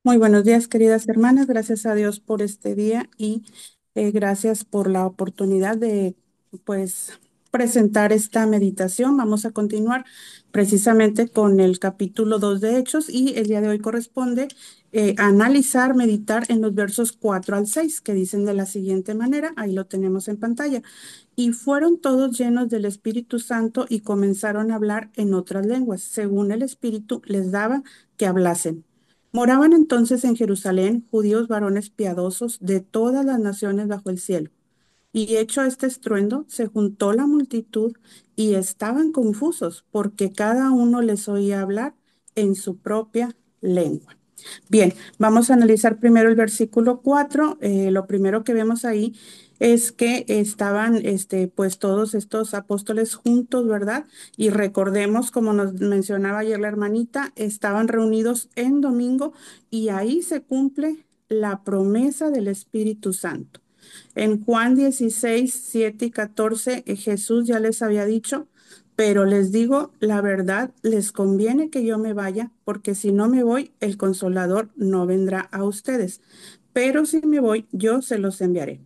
Muy buenos días, queridas hermanas. Gracias a Dios por este día y gracias por la oportunidad de, pues, presentar esta meditación. Vamos a continuar precisamente con el capítulo 2 de Hechos y el día de hoy corresponde analizar, meditar en los versos 4 al 6 que dicen de la siguiente manera. Ahí lo tenemos en pantalla. Y fueron todos llenos del Espíritu Santo y comenzaron a hablar en otras lenguas, según el Espíritu les daba que hablasen. Moraban entonces en Jerusalén judíos varones piadosos de todas las naciones bajo el cielo. Y hecho este estruendo, se juntó la multitud y estaban confusos, porque cada uno les oía hablar en su propia lengua. Bien, vamos a analizar primero el versículo 4. Lo primero que vemos ahí es que estaban, pues todos estos apóstoles juntos, ¿verdad? Y recordemos, como nos mencionaba ayer la hermanita, estaban reunidos en domingo y ahí se cumple la promesa del Espíritu Santo. En Juan 16, 7 y 14, Jesús ya les había dicho, pero les digo la verdad, les conviene que yo me vaya, porque si no me voy, el consolador no vendrá a ustedes. Pero si me voy, yo se los enviaré.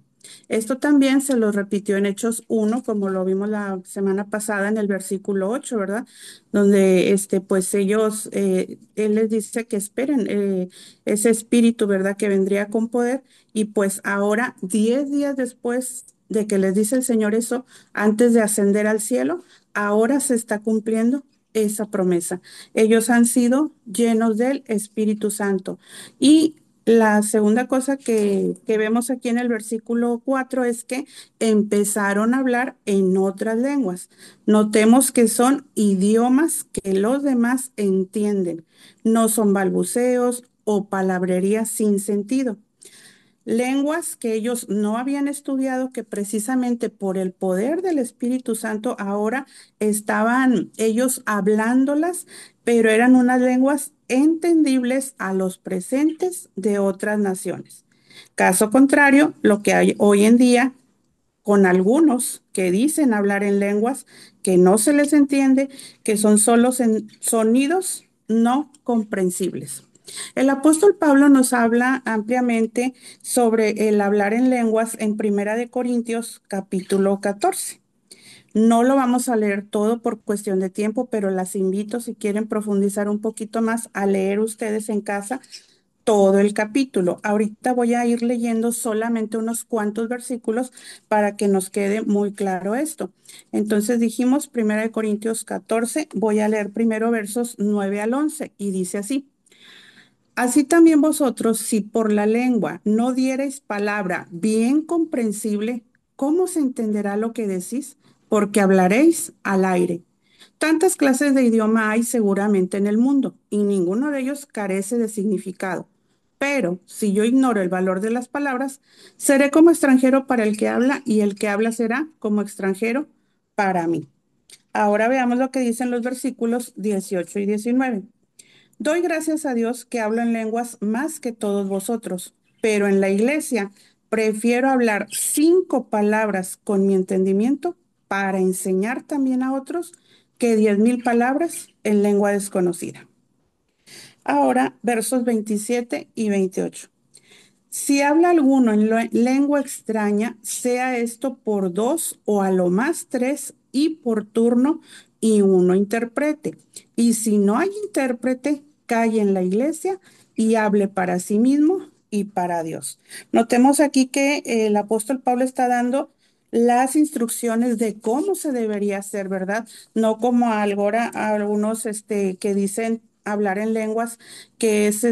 Esto también se lo repitió en Hechos 1, como lo vimos la semana pasada en el versículo 8, ¿verdad? Donde pues ellos, él les dice que esperen ese espíritu, ¿verdad? Que vendría con poder. Y pues ahora, 10 días después de que les dice el Señor eso, antes de ascender al cielo, ahora se está cumpliendo esa promesa. Ellos han sido llenos del Espíritu Santo. Y la segunda cosa que vemos aquí en el versículo 4 es que empezaron a hablar en otras lenguas. Notemos que son idiomas que los demás entienden, no son balbuceos o palabrerías sin sentido. Lenguas que ellos no habían estudiado, que precisamente por el poder del Espíritu Santo ahora estaban ellos hablándolas, pero eran unas lenguas entendibles a los presentes de otras naciones. Caso contrario, lo que hay hoy en día con algunos que dicen hablar en lenguas que no se les entiende, que son solo sonidos no comprensibles. El apóstol Pablo nos habla ampliamente sobre el hablar en lenguas en Primera de Corintios capítulo 14. No lo vamos a leer todo por cuestión de tiempo, pero las invito si quieren profundizar un poquito más a leer ustedes en casa todo el capítulo. Ahorita voy a ir leyendo solamente unos cuantos versículos para que nos quede muy claro esto. Entonces dijimos, 1 Corintios 14, voy a leer primero versos 9 al 11 y dice así. Así también vosotros, si por la lengua no diereis palabra bien comprensible, ¿cómo se entenderá lo que decís? Porque hablaréis al aire. Tantas clases de idioma hay seguramente en el mundo y ninguno de ellos carece de significado. Pero si yo ignoro el valor de las palabras, seré como extranjero para el que habla y el que habla será como extranjero para mí. Ahora veamos lo que dicen los versículos 18 y 19. Doy gracias a Dios que hablo en lenguas más que todos vosotros, pero en la iglesia prefiero hablar 5 palabras con mi entendimiento para enseñar también a otros que 10.000 palabras en lengua desconocida. Ahora, versos 27 y 28. Si habla alguno en lengua extraña, sea esto por dos o a lo más tres y por turno y uno interprete. Y si no hay intérprete, calle en la iglesia y hable para sí mismo y para Dios. Notemos aquí que el apóstol Pablo está dando las instrucciones de cómo se debería hacer, ¿verdad? No como ahora algunos que dicen hablar en lenguas, que es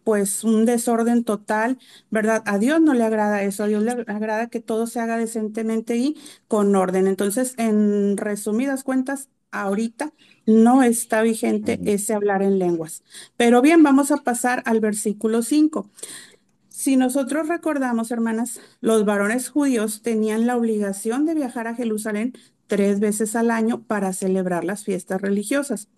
pues un desorden total, ¿verdad? A Dios no le agrada eso, a Dios le agrada que todo se haga decentemente y con orden. Entonces, en resumidas cuentas, ahorita no está vigente Ujú. ese hablar en lenguas. Pero bien, vamos a pasar al versículo 5. Si nosotros recordamos, hermanas, los varones judíos tenían la obligación de viajar a Jerusalén 3 veces al año para celebrar las fiestas religiosas.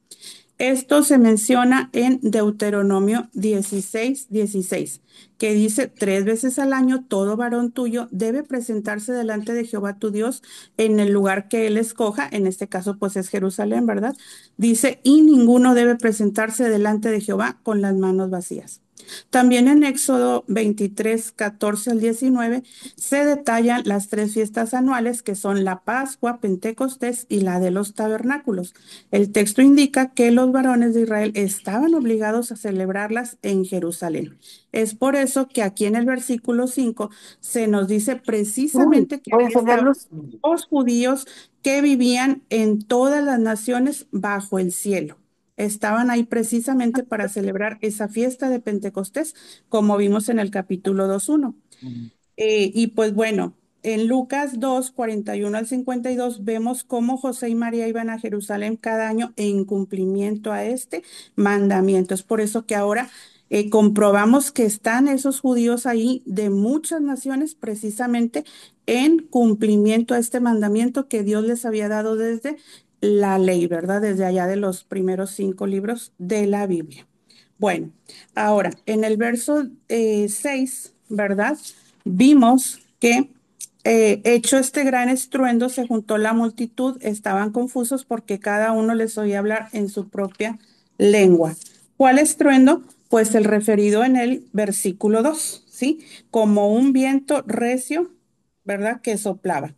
Esto se menciona en Deuteronomio 16:16, que dice, 3 veces al año todo varón tuyo debe presentarse delante de Jehová tu Dios en el lugar que él escoja, en este caso pues es Jerusalén, ¿verdad? Dice, y ninguno debe presentarse delante de Jehová con las manos vacías. También en Éxodo 23, 14 al 19 se detallan las tres fiestas anuales que son la Pascua, Pentecostés y la de los tabernáculos. El texto indica que los varones de Israel estaban obligados a celebrarlas en Jerusalén. Es por eso que aquí en el versículo 5 se nos dice Uy, precisamente que voy a ahí encender estaban luz. los judíos que vivían en todas las naciones bajo el cielo. Estaban ahí precisamente para celebrar esa fiesta de Pentecostés, como vimos en el capítulo 2:1. Y pues bueno, en Lucas 2:41 al 52 vemos cómo José y María iban a Jerusalén cada año en cumplimiento a este mandamiento. Es por eso que ahora comprobamos que están esos judíos ahí de muchas naciones precisamente en cumplimiento a este mandamiento que Dios les había dado desde la ley, ¿verdad? Desde allá de los primeros 5 libros de la Biblia. Bueno, ahora en el verso 6, ¿verdad? Vimos que hecho este gran estruendo, se juntó la multitud, estaban confusos porque cada uno les oía hablar en su propia lengua. ¿Cuál estruendo? Pues el referido en el versículo 2, ¿sí? Como un viento recio, ¿verdad? Que soplaba.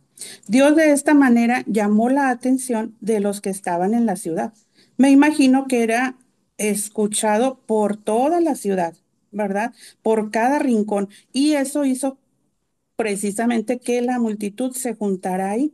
Dios de esta manera llamó la atención de los que estaban en la ciudad. Me imagino que era escuchado por toda la ciudad, ¿verdad? Por cada rincón. Y eso hizo precisamente que la multitud se juntara ahí.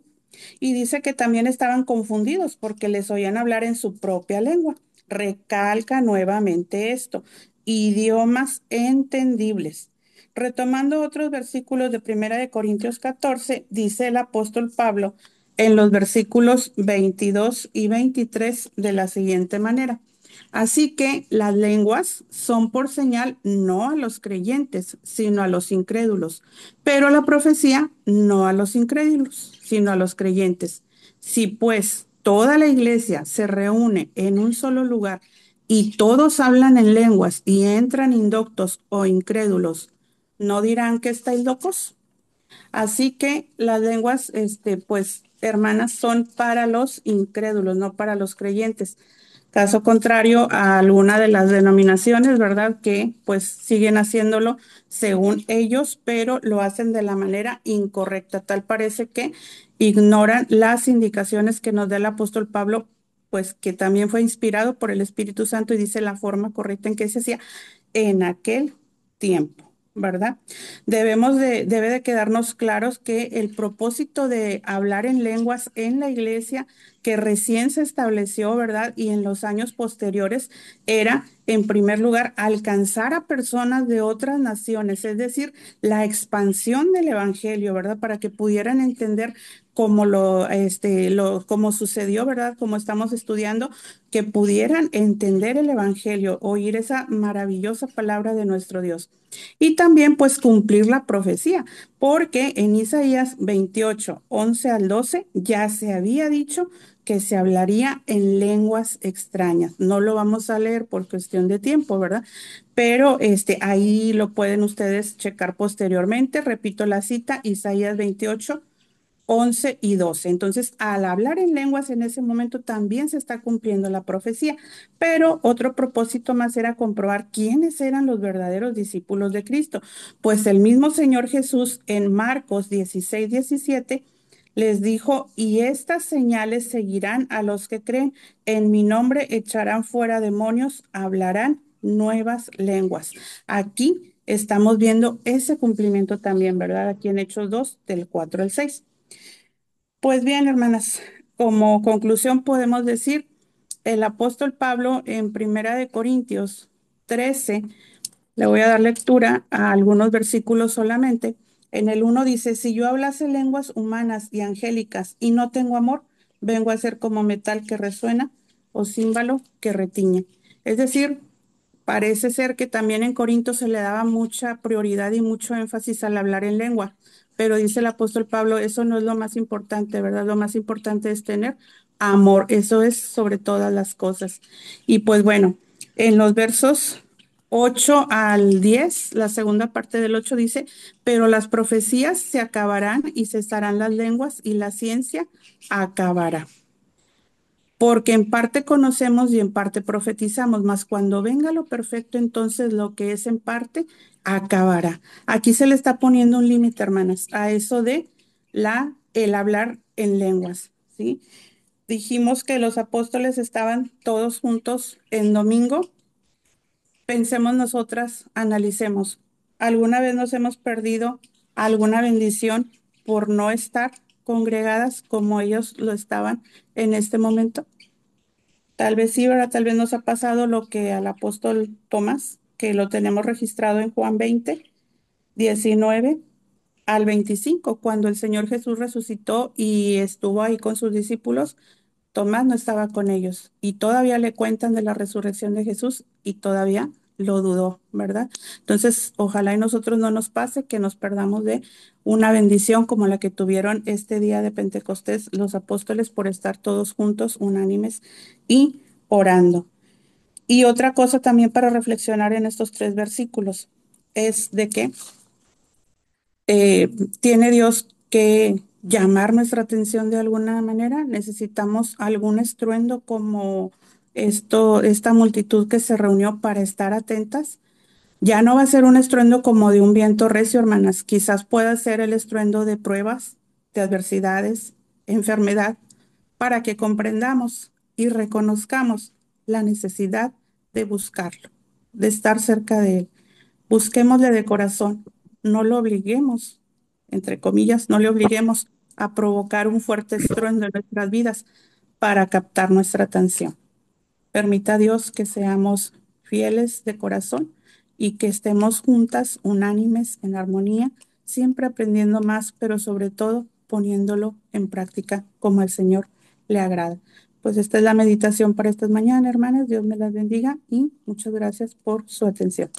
Y dice que también estaban confundidos porque les oían hablar en su propia lengua. Recalca nuevamente esto, idiomas entendibles. Retomando otros versículos de Primera de Corintios 14, dice el apóstol Pablo en los versículos 22 y 23 de la siguiente manera. Así que las lenguas son por señal no a los creyentes, sino a los incrédulos, pero la profecía no a los incrédulos, sino a los creyentes. Si pues toda la iglesia se reúne en un solo lugar y todos hablan en lenguas y entran indoctos o incrédulos, ¿no dirán que estáis locos? Así que las lenguas, pues, hermanas, son para los incrédulos, no para los creyentes. Caso contrario a alguna de las denominaciones, ¿verdad? Que pues siguen haciéndolo según ellos, pero lo hacen de la manera incorrecta. Tal parece que ignoran las indicaciones que nos da el apóstol Pablo, pues que también fue inspirado por el Espíritu Santo y dice la forma correcta en que se hacía en aquel tiempo, ¿verdad? Debe de quedarnos claros que el propósito de hablar en lenguas en la iglesia que recién se estableció, ¿verdad? Y en los años posteriores era, en primer lugar, alcanzar a personas de otras naciones, es decir, la expansión del evangelio, ¿verdad? Para que pudieran entender como sucedió, ¿verdad? Como estamos estudiando, que pudieran entender el evangelio, oír esa maravillosa palabra de nuestro Dios. Y también pues cumplir la profecía, porque en Isaías 28, 11 al 12 ya se había dicho que se hablaría en lenguas extrañas. No lo vamos a leer por cuestión de tiempo, ¿verdad? Pero ahí lo pueden ustedes checar posteriormente. Repito la cita, Isaías 28, 11 y 12. Entonces, al hablar en lenguas en ese momento también se está cumpliendo la profecía, pero otro propósito más era comprobar quiénes eran los verdaderos discípulos de Cristo. Pues el mismo Señor Jesús en Marcos 16, 17 les dijo, y estas señales seguirán a los que creen, en mi nombre echarán fuera demonios, hablarán nuevas lenguas. Aquí estamos viendo ese cumplimiento también, ¿verdad? Aquí en Hechos 2, del 4 al 6. Pues bien, hermanas, como conclusión podemos decir, el apóstol Pablo en Primera de Corintios 13, le voy a dar lectura a algunos versículos solamente. En el uno dice, si yo hablase lenguas humanas y angélicas y no tengo amor, vengo a ser como metal que resuena o címbalo que retiñe. Es decir, parece ser que también en Corinto se le daba mucha prioridad y mucho énfasis al hablar en lengua, pero dice el apóstol Pablo, eso no es lo más importante, ¿verdad? Lo más importante es tener amor, eso es sobre todas las cosas. Y pues bueno, en los versos 8 al 10, la segunda parte del 8 dice, pero las profecías se acabarán y cesarán las lenguas y la ciencia acabará. porque en parte conocemos y en parte profetizamos, mas cuando venga lo perfecto, entonces lo que es en parte acabará. Aquí se le está poniendo un límite, hermanas, a eso de el hablar en lenguas, ¿sí? Dijimos que los apóstoles estaban todos juntos en domingo. Pensemos nosotras, analicemos. ¿Alguna vez nos hemos perdido alguna bendición por no estar congregadas como ellos lo estaban en este momento? Tal vez sí, ¿verdad? Tal vez nos ha pasado lo que al apóstol Tomás, que lo tenemos registrado en Juan 20, 19 al 25, cuando el Señor Jesús resucitó y estuvo ahí con sus discípulos. Tomás no estaba con ellos y todavía le cuentan de la resurrección de Jesús y todavía lo dudó, ¿verdad? Entonces, ojalá y nosotros no nos pase que nos perdamos de una bendición como la que tuvieron este día de Pentecostés los apóstoles por estar todos juntos, unánimes y orando. Y otra cosa también para reflexionar en estos tres versículos es de que eh, ¿tiene Dios que llamar nuestra atención de alguna manera? ¿Necesitamos algún estruendo como esta multitud que se reunió para estar atentas? Ya no va a ser un estruendo como de un viento recio, hermanas. Quizás pueda ser el estruendo de pruebas, de adversidades, enfermedad, para que comprendamos y reconozcamos la necesidad de buscarlo, de estar cerca de él. Busquémosle de corazón, no lo obliguemos, entre comillas, no le obliguemos a provocar un fuerte estruendo en nuestras vidas para captar nuestra atención. Permita a Dios que seamos fieles de corazón y que estemos juntas, unánimes, en armonía, siempre aprendiendo más, pero sobre todo poniéndolo en práctica como al Señor le agrada. Pues esta es la meditación para estas mañanas, hermanas. Dios me las bendiga y muchas gracias por su atención.